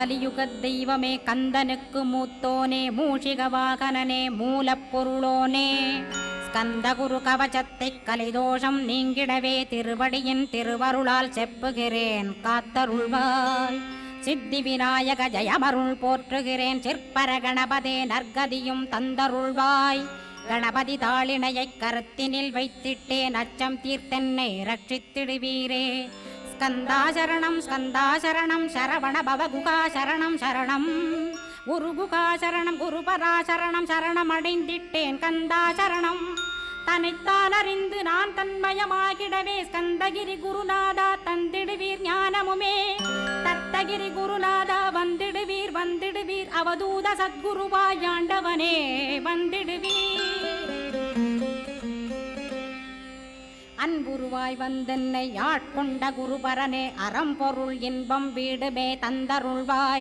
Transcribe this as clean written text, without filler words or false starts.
கலியுகத் தெய்வமே கந்தனுக்கு மூத்தோனே மூஷிக வாகனனே மூலப்பொருளோனே ஸ்கந்தகுரு கவசத்தை கலிதோஷம் நீங்கிடவே திருவடியின் திருவருளால் செப்புகிறேன் காத்தருள்வாய். சித்தி விநாயக ஜயமருள் போற்றுகிறேன் சிற்பர கணபதே நற்கதியும் தந்தருள்வாய். கணபதி தாளினையை கருத்தினில் வைத்திட்டேன் அச்சம் தீர்த்தென்னை ரட்சித்திடுவீரே. ஸ்கந்தாசரணம் ஸ்கந்தாசரணம் சரவண பவகுகாசரணம் சரணம் குருகுகாசரணம் குருபராசரணம் சரணம் அடைந்திட்டேன் கந்தாசரணம். தன்னைத்தான் அறிந்து நான் தன்மயமாகிடவே ஸ்கந்தகிரி குருநாதா தந்திடுவீர் ஞானமுமே. தத்தகிரி குருநாதா வந்திடுவீர் வந்திடுவீர் அவதூத சத்குருவாயாண்டவனே வந்திடுவீர். அன்புருவாய் வந்தென்னை ஆட்கொண்ட குருபரனே அறம்பொருள் இன்பம் வீடுமே தந்தருள்வாய்.